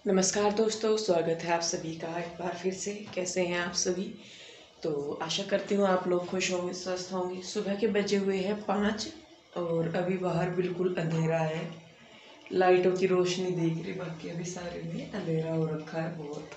नमस्कार दोस्तों, स्वागत है आप सभी का एक बार फिर से। कैसे हैं आप सभी? तो आशा करती हूँ आप लोग खुश होंगे, स्वस्थ होंगे। सुबह के बजे हुए हैं 5 और अभी बाहर बिल्कुल अंधेरा है। लाइटों की रोशनी देख रही, बाकी अभी सारे में अंधेरा हो रखा है बहुत।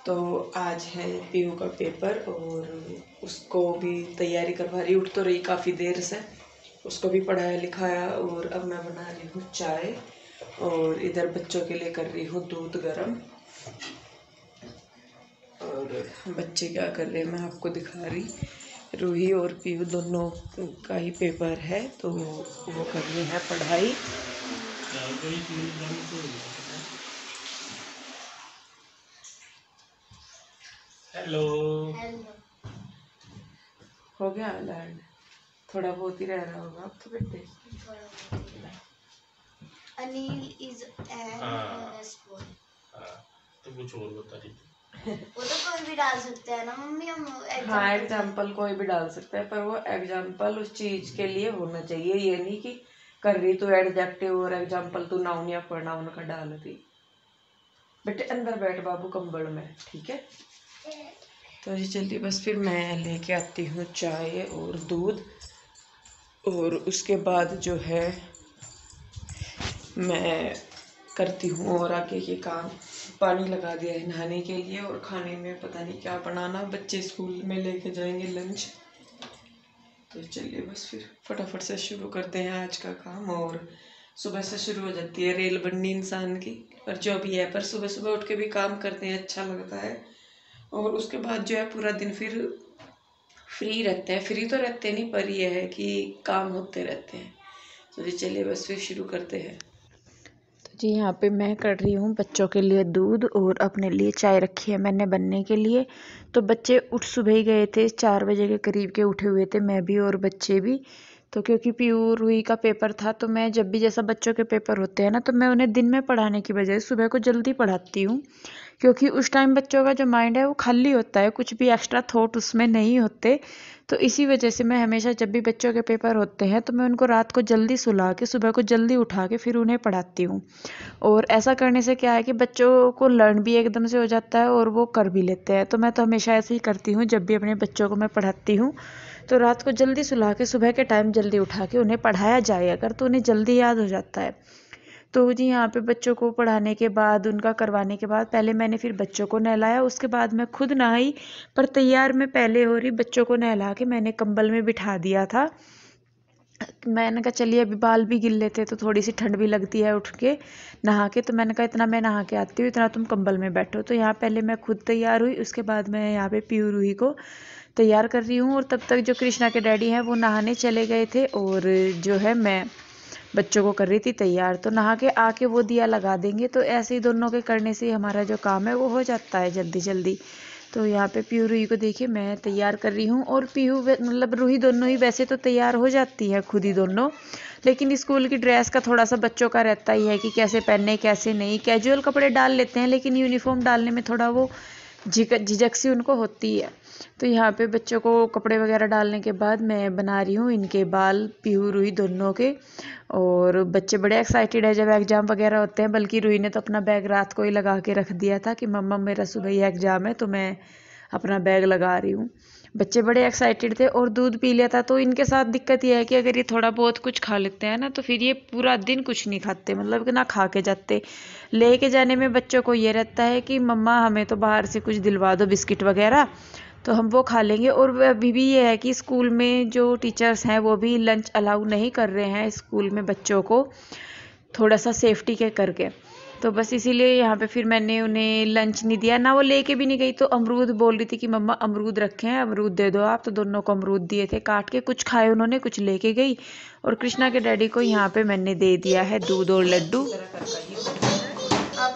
तो आज है पीयू का पेपर और उसको भी तैयारी करवा रही। उठ तो रही काफ़ी देर से, उसको भी पढ़ाया लिखाया और अब मैं बना रही हूँ चाय और इधर बच्चों के लिए कर रही हूँ दूध गरम। और बच्चे क्या कर रहे हैं मैं आपको दिखा रही। रूही और पीयू दोनों का ही पेपर है तो वो कर रही है पढ़ाई। हेलो हो गया लर्न? थोड़ा बहुत ही रह रहा होगा अब तो बेटे। अनिल इज एन तो कुछ और बता रही थी। वो तो कोई भी डाल सकते हैं ना मम्मी, हम हाँ, एग्जाम्पल कोई भी डाल सकता है, पर वो एग्जाम्पल उस चीज के लिए होना चाहिए। ये नहीं कि कर रही तो एडजेक्टिव और एग्जाम्पल तू नाउन या प्रोनाउन का डाल दी। बेटे अंदर बैठ बाबू कंबल में, ठीक है? तो ये चलिए, बस फिर मैं लेके आती हूँ चाय और दूध और उसके बाद जो है मैं करती हूँ और आगे के काम। पानी लगा दिया है नहाने के लिए और खाने में पता नहीं क्या बनाना, बच्चे स्कूल में लेके जाएंगे लंच। तो चलिए बस फिर फटाफट से शुरू करते हैं आज का काम। और सुबह से शुरू हो जाती है रेल बननी इंसान की, पर जो भी है, पर सुबह सुबह उठ के भी काम करते हैं अच्छा लगता है। और उसके बाद जो है पूरा दिन फिर फ्री रहते हैं। फ्री तो रहते नहीं, पर यह है कि काम होते रहते हैं। तो चलिए बस फिर शुरू करते हैं। जी, यहाँ पे मैं कर रही हूँ बच्चों के लिए दूध और अपने लिए चाय रखी है मैंने बनने के लिए। तो बच्चे उठ सुबह ही गए थे, 4 बजे के करीब के उठे हुए थे, मैं भी और बच्चे भी। तो क्योंकि पीयू रूही का पेपर था तो मैं जब भी जैसा बच्चों के पेपर होते हैं ना, तो मैं उन्हें दिन में पढ़ाने की बजाय सुबह को जल्दी पढ़ाती हूँ। क्योंकि उस टाइम बच्चों का जो माइंड है वो खाली होता है, कुछ भी एक्स्ट्रा थॉट उसमें नहीं होते। तो इसी वजह से मैं हमेशा जब भी बच्चों के पेपर होते हैं तो मैं उनको रात को जल्दी सुला के सुबह को जल्दी उठा के फिर उन्हें पढ़ाती हूँ। और ऐसा करने से क्या है कि बच्चों को लर्न भी एकदम से हो जाता है और वो कर भी लेते हैं। तो मैं तो हमेशा ऐसे ही करती हूँ, जब भी अपने बच्चों को मैं पढ़ाती हूँ तो रात को जल्दी सुला के सुबह के टाइम जल्दी उठा के उन्हें पढ़ाया जाए अगर, तो उन्हें जल्दी याद हो जाता है। तो जी यहाँ पे बच्चों को पढ़ाने के बाद, उनका करवाने के बाद, पहले मैंने फिर बच्चों को नहलाया, उसके बाद मैं खुद नहाई। पर तैयार मैं पहले हो रही, बच्चों को नहला के मैंने कंबल में बिठा दिया था। मैंने कहा चलिए अभी बाल भी गिल लेते तो थोड़ी सी ठंड भी लगती है उठ के नहा के। तो मैंने कहा इतना मैं नहा के आती हूँ, इतना तुम कंबल में बैठो। तो यहाँ पहले मैं खुद तैयार हुई, उसके बाद मैं यहाँ पे पीयू रूही को तैयार कर रही हूँ। और तब तक जो कृष्णा के डैडी हैं वो नहाने चले गए थे और जो है मैं बच्चों को कर रही थी तैयार। तो नहा के आके वो दिया लगा देंगे, तो ऐसे ही दोनों के करने से हमारा जो काम है वो हो जाता है जल्दी जल्दी। तो यहाँ पे पीयू रूही को देखिए मैं तैयार कर रही हूँ और पीयू मतलब रूही दोनों ही वैसे तो तैयार हो जाती है खुद ही दोनों, लेकिन स्कूल की ड्रेस का थोड़ा सा बच्चों का रहता ही है कि कैसे पहनने कैसे नहीं। कैजुअल कपड़े डाल लेते हैं लेकिन यूनिफॉर्म डालने में थोड़ा वो झिझक सी उनको होती है। तो यहाँ पे बच्चों को कपड़े वगैरह डालने के बाद मैं बना रही हूँ इनके बाल, पीयू रूही दोनों के। और बच्चे बड़े एक्साइटेड है जब एग्ज़ाम वगैरह होते हैं, बल्कि रूही ने तो अपना बैग रात को ही लगा के रख दिया था कि मम्मा मेरा सुबह ही एग्ज़ाम है तो मैं अपना बैग लगा रही हूँ। बच्चे बड़े एक्साइटेड थे और दूध पी लिया था। तो इनके साथ दिक्कत यह है कि अगर ये थोड़ा बहुत कुछ खा लेते हैं ना तो फिर ये पूरा दिन कुछ नहीं खाते, मतलब कि ना खा के जाते। लेके जाने में बच्चों को ये रहता है कि मम्मा हमें तो बाहर से कुछ दिलवा दो, बिस्किट वगैरह, तो हम वो खा लेंगे। और अभी भी ये है कि स्कूल में जो टीचर्स हैं वो भी लंच अलाउ नहीं कर रहे हैं स्कूल में बच्चों को, थोड़ा सा सेफ्टी के करके। तो बस इसीलिए यहाँ पे फिर मैंने उन्हें लंच नहीं दिया ना, वो लेके भी नहीं गई। तो अमरूद बोल रही थी कि मम्मा अमरूद रखे हैं, अमरूद दे दो आप। तो दोनों को अमरूद दिए थे काट के, कुछ खाए उन्होंने, कुछ लेके गई। और कृष्णा के डैडी को यहाँ पे मैंने दे दिया है दूध और लड्डू।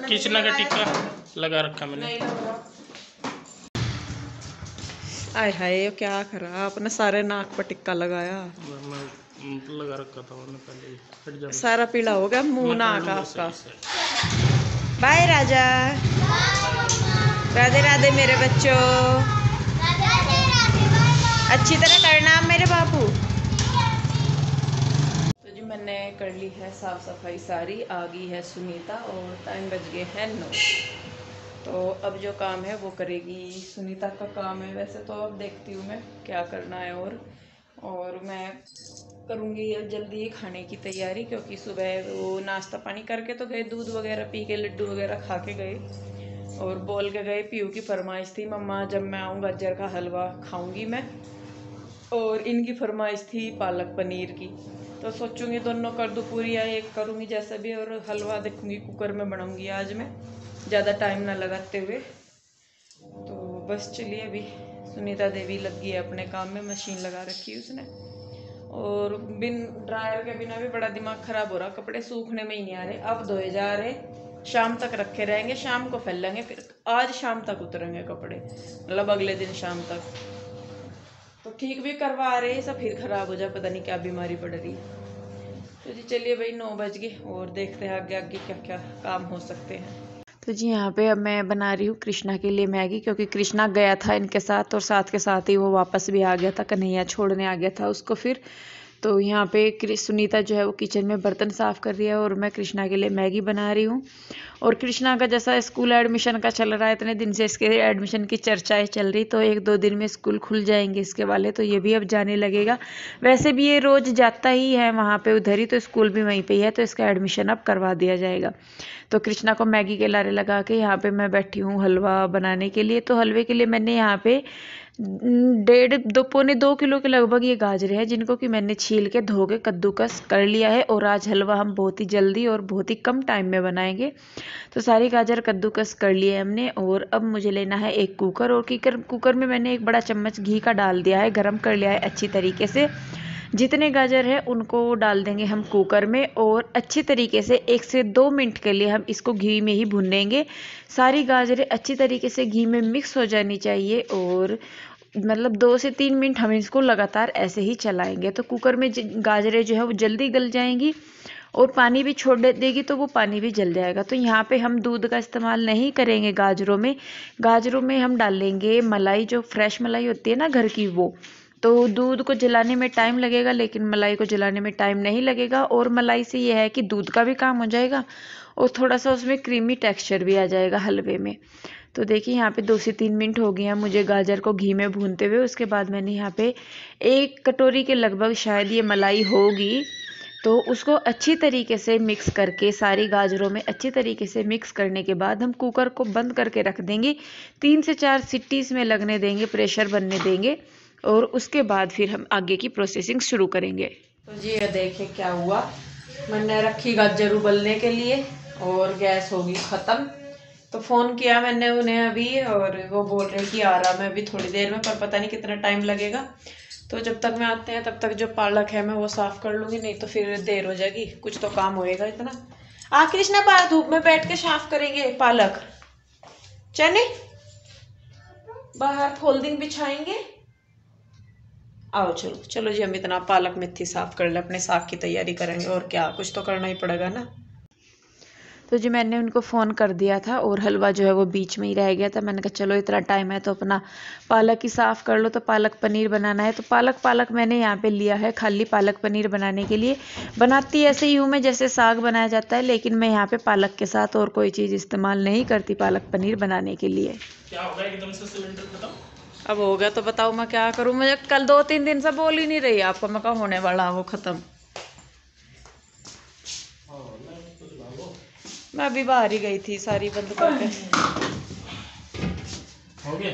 कृष्णा का टिक्का लगा रखा मैंने। आय हाय क्या करा, अपने सारे नाक पर टिक्का लगाया, लगा रखा था मैंने पहले। हट जा, सारा पीला हो गया मुंह मैं नाक कर लूंगा आपका। सही से। बाय राजा, राधे राधे मेरे बच्चों, अच्छी तरह करना मेरे बाबू। तो जी मैंने मैंने कर ली है साफ़ सफाई सारी। आ गई है सुनीता और टाइम बज गए हैं 9। तो अब जो काम है वो करेगी सुनीता का काम है वैसे तो। अब देखती हूँ मैं क्या करना है और मैं करूँगी अब जल्दी खाने की तैयारी, क्योंकि सुबह वो नाश्ता पानी करके तो गए, दूध वगैरह पी के लड्डू वगैरह खा के गए और बोल के गए पीयू की फरमाइश थी मम्मा जब मैं आऊँ गाजर का हलवा खाऊंगी मैं, और इनकी फरमाइश थी पालक पनीर की। तो सोचूंगी दोनों कर दूँ पूरी या एक करूँगी जैसा भी, और हलवा देखूँगी कुकर में बनाऊँगी आज मैं, ज़्यादा टाइम ना लगाते हुए। तो बस चलिए अभी सुनीता देवी लग गई है अपने काम में, मशीन लगा रखी है उसने। और बिन ड्रायर के बिना भी बड़ा दिमाग ख़राब हो रहा, कपड़े सूखने में ही नहीं आ रहे। अब धोए जा रहे, शाम तक रखे रहेंगे, शाम को फैलेंगे, फिर आज शाम तक उतरेंगे कपड़े, मतलब अगले दिन शाम तक। तो ठीक भी करवा रहे सब फिर ख़राब हो जाए, पता नहीं क्या बीमारी पड़ रही। तो जी चलिए भाई 9 बज गए और देखते हैं आगे आगे क्या क्या काम हो सकते हैं। तो जी यहाँ पे अब मैं बना रही हूँ कृष्णा के लिए मैगी, क्योंकि कृष्णा गया था इनके साथ और साथ के साथ ही वो वापस भी आ गया था, कन्हैया छोड़ने आ गया था उसको फिर। तो यहाँ पे सुनीता जो है वो किचन में बर्तन साफ़ कर रही है और मैं कृष्णा के लिए मैगी बना रही हूँ। और कृष्णा का जैसा स्कूल एडमिशन का चल रहा है, इतने दिन से इसके एडमिशन की चर्चाएं चल रही, तो 1-2 दिन में स्कूल खुल जाएंगे इसके वाले, तो ये भी अब जाने लगेगा। वैसे भी ये रोज़ जाता ही है वहाँ पे उधर ही, तो स्कूल भी वहीं पे ही है, तो इसका एडमिशन अब करवा दिया जाएगा। तो कृष्णा को मैगी के लारे लगा के यहाँ पे मैं बैठी हूँ हलवा बनाने के लिए। तो हलवे के लिए मैंने यहाँ पे 1.5-2 किलो के लगभग ये गाजर है, जिनको कि मैंने छील के धो के कद्दूकस कर लिया है। और आज हलवा हम बहुत ही जल्दी और बहुत ही कम टाइम में बनाएंगे। तो सारी गाजर कद्दूकस कर लिए हमने। और अब मुझे लेना है एक कुकर, और कुकर में मैंने 1 बड़ा चम्मच घी का डाल दिया है, गरम कर लिया है अच्छी तरीके से। जितने गाजर है उनको डाल देंगे हम कुकर में और अच्छी तरीके से 1 से 2 मिनट के लिए हम इसको घी में ही भूनेंगे। सारी गाजरें अच्छी तरीके से घी में मिक्स हो जानी चाहिए, और मतलब 2 से 3 मिनट हम इसको लगातार ऐसे ही चलाएंगे। तो कुकर में गाजरें जो है वो जल्दी गल जाएंगी, और पानी भी छोड़ देगी तो वो पानी भी जल जाएगा। तो यहाँ पे हम दूध का इस्तेमाल नहीं करेंगे गाजरों में हम डालेंगे मलाई, जो फ्रेश मलाई होती है ना घर की वो। तो दूध को जलाने में टाइम लगेगा, लेकिन मलाई को जलाने में टाइम नहीं लगेगा। और मलाई से ये है कि दूध का भी काम हो जाएगा और थोड़ा सा उसमें क्रीमी टेक्सचर भी आ जाएगा हलवे में। तो देखिए यहाँ पे 2 से 3 मिनट हो गए हैं मुझे गाजर को घी में भूनते हुए। उसके बाद मैंने यहाँ पे 1 कटोरी के लगभग शायद ये मलाई होगी, तो उसको अच्छी तरीके से मिक्स करके सारी गाजरों में अच्छी तरीके से मिक्स करने के बाद हम कुकर को बंद करके रख देंगे। 3 से 4 सीटी इसमें लगने देंगे, प्रेशर बनने देंगे, और उसके बाद फिर हम आगे की प्रोसेसिंग शुरू करेंगे। तो जी ये देखिए क्या हुआ, मैंने रखी गाजर उबलने के लिए और गैस होगी ख़त्म। तो फ़ोन किया मैंने उन्हें अभी, और वो बोल रहे कि आ रहा मैं अभी थोड़ी देर में, पर पता नहीं कितना टाइम लगेगा। तो जब तक मैं आते हैं तब तक जो पालक है मैं वो साफ़ कर लूँगी, नहीं तो फिर देर हो जाएगी, कुछ तो काम होएगा इतना। कृष्णा बाहर धूप में बैठ के साफ करेंगे पालक, चने बाहर फोल्डिंग बिछाएंगे। आओ चलो चलो जी, हम इतना पालक मेथी साफ़ कर ले, अपने साग की तैयारी करेंगे, और क्या कुछ तो करना ही पड़ेगा ना। तो जी मैंने उनको फ़ोन कर दिया था और हलवा जो है वो बीच में ही रह गया था। मैंने कहा चलो इतना टाइम है तो अपना पालक ही साफ़ कर लो। तो पालक पनीर बनाना है, तो पालक मैंने यहाँ पे लिया है खाली पालक पनीर बनाने के लिए। बनाती ऐसे ही हूँ मैं जैसे साग बनाया जाता है, लेकिन मैं यहाँ पे पालक के साथ और कोई चीज़ इस्तेमाल नहीं करती पालक पनीर बनाने के लिए। क्या होगा एकदम से सिलेंडर खत्म? अब हो गया तो बताओ मैं क्या करूँ, मुझे कल 2-3 दिन से बोल ही नहीं रही आपको, मैं कहा होने वाला वो ख़त्म। मैं अभी बाहर ही गई थी सारी बंद करके। हो गया?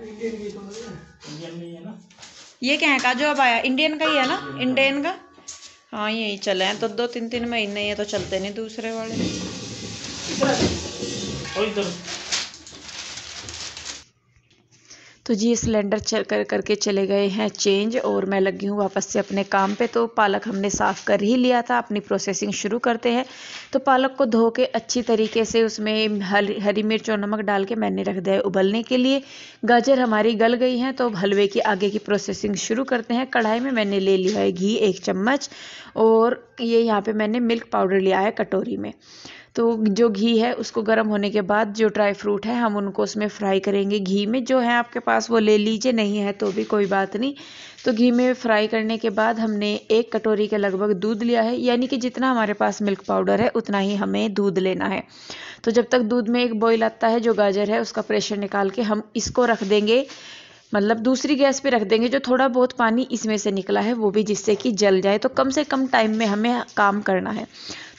इंडियन नहीं है ना? ये क्या का जो अब आया इंडियन का ही है ना, इंडियन का। हाँ यही चले हैं तो 2-3 महीने, ये तो चलते नहीं दूसरे वाले। इधर तो जी सिलेंडर करके चले गए हैं चेंज, और मैं लगी हूँ वापस से अपने काम पे। तो पालक हमने साफ़ कर ही लिया था, अपनी प्रोसेसिंग शुरू करते हैं। तो पालक को धो के अच्छी तरीके से उसमें हरी मिर्च और नमक डाल के मैंने रख दिया है उबलने के लिए। गाजर हमारी गल गई हैं, तो हलवे की आगे की प्रोसेसिंग शुरू करते हैं। कढ़ाई में मैंने ले लिया है घी 1 चम्मच, और ये यहाँ पर मैंने मिल्क पाउडर लिया है कटोरी में। तो जो घी है उसको गर्म होने के बाद जो ड्राई फ्रूट है हम उनको उसमें फ्राई करेंगे घी में। जो है आपके पास वो ले लीजिए, नहीं है तो भी कोई बात नहीं। तो घी में फ्राई करने के बाद हमने 1 कटोरी के लगभग दूध लिया है, यानी कि जितना हमारे पास मिल्क पाउडर है उतना ही हमें दूध लेना है। तो जब तक दूध में एक बॉईल आता है, जो गाजर है उसका प्रेशर निकाल के हम इसको रख देंगे, मतलब दूसरी गैस पे रख देंगे। जो थोड़ा बहुत पानी इसमें से निकला है वो भी जिससे कि जल जाए, तो कम से कम टाइम में हमें काम करना है।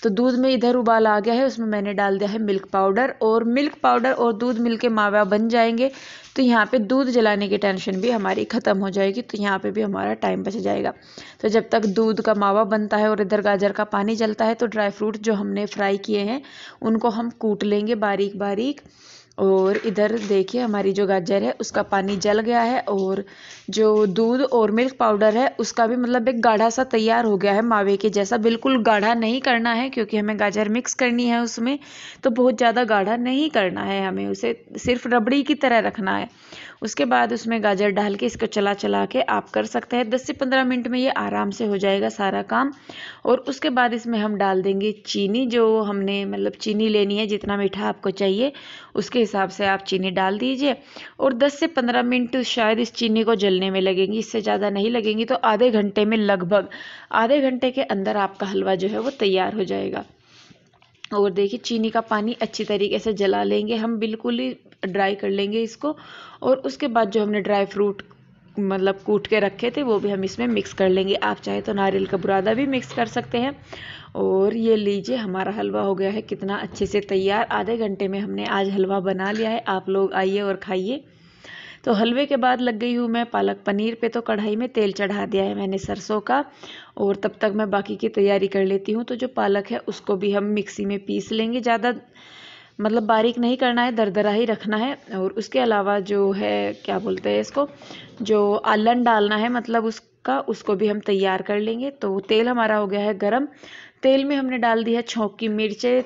तो दूध में इधर उबाल आ गया है, उसमें मैंने डाल दिया है मिल्क पाउडर, और मिल्क पाउडर और दूध मिलके मावा बन जाएंगे। तो यहाँ पे दूध जलाने की टेंशन भी हमारी ख़त्म हो जाएगी, तो यहाँ पे भी हमारा टाइम बच जाएगा। तो जब तक दूध का मावा बनता है और इधर गाजर का पानी जलता है, तो ड्राई फ्रूट जो हमने फ्राई किए हैं उनको हम कूट लेंगे बारीक बारीक। और इधर देखिए हमारी जो गाजर है उसका पानी जल गया है, और जो दूध और मिल्क पाउडर है उसका भी मतलब एक गाढ़ा सा तैयार हो गया है, मावे के जैसा। बिल्कुल गाढ़ा नहीं करना है क्योंकि हमें गाजर मिक्स करनी है उसमें, तो बहुत ज़्यादा गाढ़ा नहीं करना है हमें, उसे सिर्फ रबड़ी की तरह रखना है। उसके बाद उसमें गाजर डाल के इसको चला चला के आप कर सकते हैं 10 से 15 मिनट में ये आराम से हो जाएगा सारा काम। और उसके बाद इसमें हम डाल देंगे चीनी, जो हमने मतलब चीनी लेनी है, जितना मीठा आपको चाहिए उसके हिसाब से आप चीनी डाल दीजिए। और 10 से 15 मिनट शायद इस चीनी को जलने में लगेंगी, इससे ज़्यादा नहीं लगेंगी। तो आधे घंटे में, लगभग आधे घंटे के अंदर आपका हलवा जो है वो तैयार हो जाएगा। और देखिए चीनी का पानी अच्छी तरीके से जला लेंगे हम, बिल्कुल ही ड्राई कर लेंगे इसको। और उसके बाद जो हमने ड्राई फ्रूट मतलब कूट के रखे थे वो भी हम इसमें मिक्स कर लेंगे। आप चाहे तो नारियल का बुरादा भी मिक्स कर सकते हैं। और ये लीजिए हमारा हलवा हो गया है कितना अच्छे से तैयार। आधे घंटे में हमने आज हलवा बना लिया है, आप लोग आइए और खाइए। तो हलवे के बाद लग गई हूँ मैं पालक पनीर पे। तो कढ़ाई में तेल चढ़ा दिया है मैंने सरसों का, और तब तक मैं बाकी की तैयारी कर लेती हूँ। तो जो पालक है उसको भी हम मिक्सी में पीस लेंगे, ज़्यादा मतलब बारीक नहीं करना है, दरदरा ही रखना है। और उसके अलावा जो है क्या बोलते हैं इसको, जो आलन डालना है मतलब उसको भी हम तैयार कर लेंगे। तो तेल हमारा हो गया है गरम। तेल में हमने डाल दी है छौंक की मिर्चें,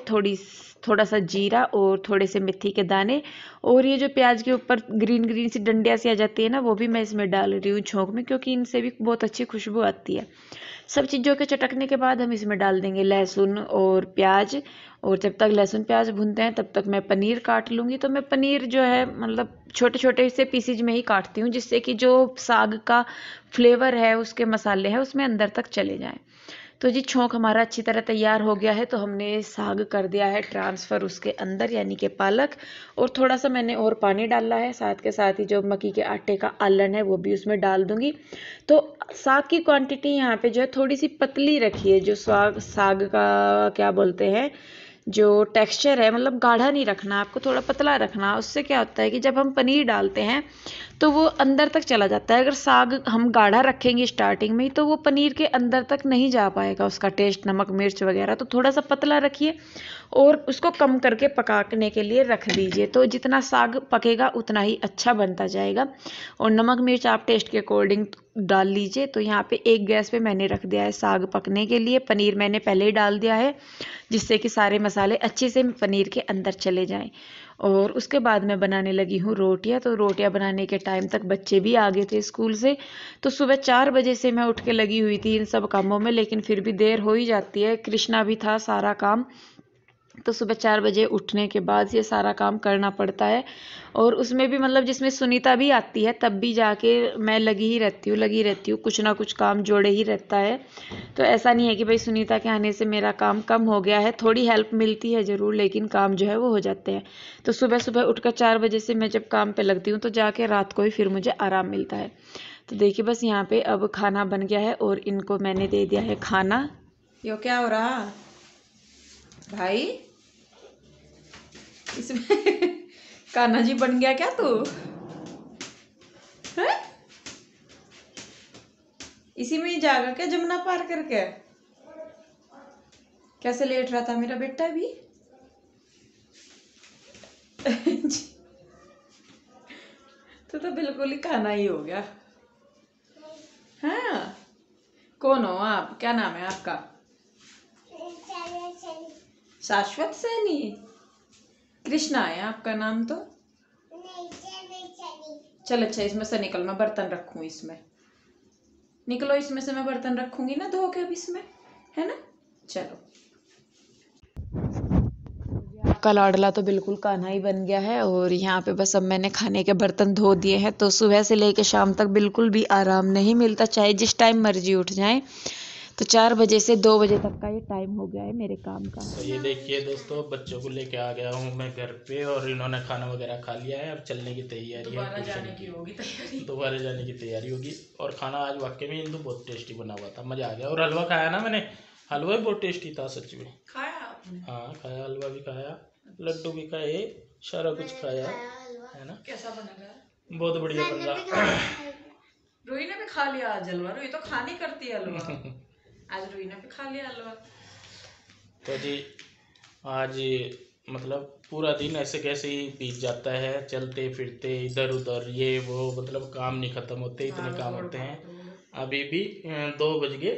थोड़ा सा जीरा और थोड़े से मेथी के दाने। और ये जो प्याज के ऊपर ग्रीन ग्रीन सी डंडियाँ सी आ जाती है ना, वो भी मैं इसमें डाल रही हूँ छौंक में, क्योंकि इनसे भी बहुत अच्छी खुशबू आती है। सब चीज़ों के चटकने के बाद हम इसमें डाल देंगे लहसुन और प्याज। और जब तक लहसुन प्याज भूनते हैं तब तक मैं पनीर काट लूँगी। तो मैं पनीर जो है मतलब छोटे छोटे से पीसीज में ही काटती हूँ, जिससे कि जो साग का फ्लेवर है, उसके मसाले हैं उसमें अंदर तक चले जाएं। तो जी छौंक हमारा अच्छी तरह तैयार हो गया है। तो हमने साग कर दिया है ट्रांसफ़र उसके अंदर, यानी कि पालक। और थोड़ा सा मैंने और पानी डाला है, साथ के साथ ही जो मक्की के आटे का आलन है वो भी उसमें डाल दूंगी। तो साग की क्वांटिटी यहाँ पे जो है थोड़ी सी पतली रखी है। जो साग का क्या बोलते हैं, जो टेक्सचर है, मतलब गाढ़ा नहीं रखना, आपको थोड़ा पतला रखना। उससे क्या होता है कि जब हम पनीर डालते हैं तो वो अंदर तक चला जाता है। अगर साग हम गाढ़ा रखेंगे स्टार्टिंग में ही, तो वो पनीर के अंदर तक नहीं जा पाएगा उसका टेस्ट, नमक मिर्च वगैरह। तो थोड़ा सा पतला रखिए और उसको कम करके पकाने के लिए रख दीजिए। तो जितना साग पकेगा उतना ही अच्छा बनता जाएगा। और नमक मिर्च आप टेस्ट के अकॉर्डिंग डाल लीजिए। तो यहाँ पे एक गैस पे मैंने रख दिया है साग पकने के लिए। पनीर मैंने पहले ही डाल दिया है, जिससे कि सारे मसाले अच्छे से पनीर के अंदर चले जाएं। और उसके बाद मैं बनाने लगी हूँ रोटियाँ। तो रोटियाँ बनाने के टाइम तक बच्चे भी आ गए थे स्कूल से। तो सुबह 4 बजे से मैं उठ के लगी हुई थी इन सब कामों में, लेकिन फिर भी देर हो ही जाती है, कृष्णा भी था सारा काम। तो सुबह 4 बजे उठने के बाद ये सारा काम करना पड़ता है। और उसमें भी मतलब जिसमें सुनीता भी आती है तब भी जाके मैं लगी रहती हूँ, कुछ ना कुछ काम जोड़े ही रहता है। तो ऐसा नहीं है कि भाई सुनीता के आने से मेरा काम कम हो गया है, थोड़ी हेल्प मिलती है ज़रूर, लेकिन काम जो है वो हो जाते हैं। तो सुबह सुबह उठकर 4 बजे से मैं जब काम पे लगती हूँ तो जाके रात को ही फिर मुझे आराम मिलता है। तो देखिए बस यहाँ पे अब खाना बन गया है और इनको मैंने दे दिया है खाना। यो क्या हो रहा भाई, इसमें कान्हा जी बन गया क्या तू है? इसी में ही जागा क्या जमुना पार करके? कैसे लेट रहा था मेरा बेटा भी तो बिल्कुल ही कान्हा ही हो गया। हाँ, कौन हो आप, क्या नाम है आपका? शाश्वत सैनी। कृष्णा है आपका नाम? तो चल अच्छा, इसमें से निकल, मैं बर्तन रखूं इसमें। निकलो इसमें से, मैं बर्तन रखूंगी ना धो के अब इसमें, है ना? चलो। आपका लाडला तो बिल्कुल कान्हा ही बन गया है। और यहाँ पे बस अब मैंने खाने के बर्तन धो दिए हैं। तो सुबह से लेके शाम तक बिल्कुल भी आराम नहीं मिलता, चाहे जिस टाइम मर्जी उठ जाएं। तो 4 बजे से 2 बजे तक का ये टाइम हो गया है मेरे काम का। तो ये देखिए दोस्तों, बच्चों को लेके आ गया हूँ मैं घर पे और इन्होंने खाना वगैरह खा लिया है। अब चलने की तैयारी है, दोबारा जाने की होगी तैयारी। दोबारा जाने की तैयारी होगी। और खाना आज वाकई में इंदु बहुत टेस्टी बना हुआ था, मज़ा आ गया। और हलवा खाया ना मैंने, हलवा भी बहुत टेस्टी था सच में। खाया आपने? हाँ खाया, हलवा भी खाया, लड्डू भी खाए, सारा कुछ खाया है ना। कैसा बना था? बहुत बढ़िया बन रहा। रूही ने भी खा लिया आज हलवा। रूही तो खानी करती है हलवा। आज रूही ने भी खा लिया हलवा। तो जी आज मतलब पूरा दिन ऐसे कैसे ही बीत जाता है, चलते फिरते इधर उधर ये वो, मतलब काम नहीं खत्म होते, इतने काम होते हैं। अभी भी 2 बज गए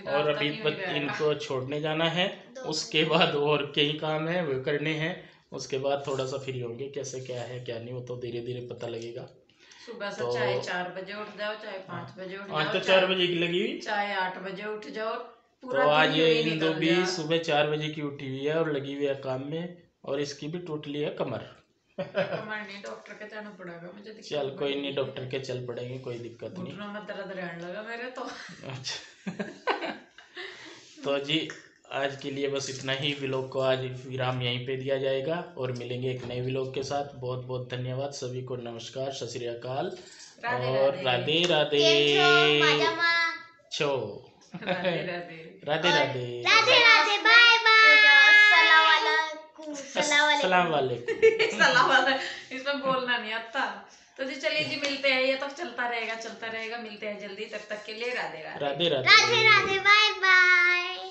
और अभी इनको छोड़ने जाना है। उसके बाद और कई काम है वो करने हैं। उसके बाद थोड़ा सा फ्री होंगे, कैसे क्या है क्या नहीं, वो तो धीरे धीरे पता लगेगा। सुबह से चाहे 4 बजे उठ जाओ, चाहे 5 बजे उठ जाओ, आज तो 4 बजे की लगी हुई, चाहे 8 बजे उठ जाओ, तो आज ये इंदु भी सुबह 4 बजे की उठी हुई है और लगी हुई है काम में। और इसकी भी टूट ली है कमर। कमर नहीं, डॉक्टर के जाना पड़ेगा मुझे। चल कोई नहीं, डॉक्टर के चल पड़ेंगे, कोई दिक्कत नहीं। घुटनों में दर्द रहने लगा मेरे तो। अच्छा तो जी आज के लिए बस इतना ही। व्लॉग को आज विराम यहीं पे दिया जाएगा और मिलेंगे एक नए व्लॉग के साथ। बहुत बहुत धन्यवाद सभी को, नमस्कार, सत श्री अकाल और राधे राधे छो राधे राधे राधे राधे राधे राधे, बाय बाय, अस्सलाम वालेकुम। सलाम वाला इसमें बोलना नहीं आता। तो जी चलिए जी, मिलते हैं। ये तो चलता रहेगा, मिलते हैं जल्दी। तब तक के लिए राधे राधे राधे राधे राधे राधे, बाय बाय।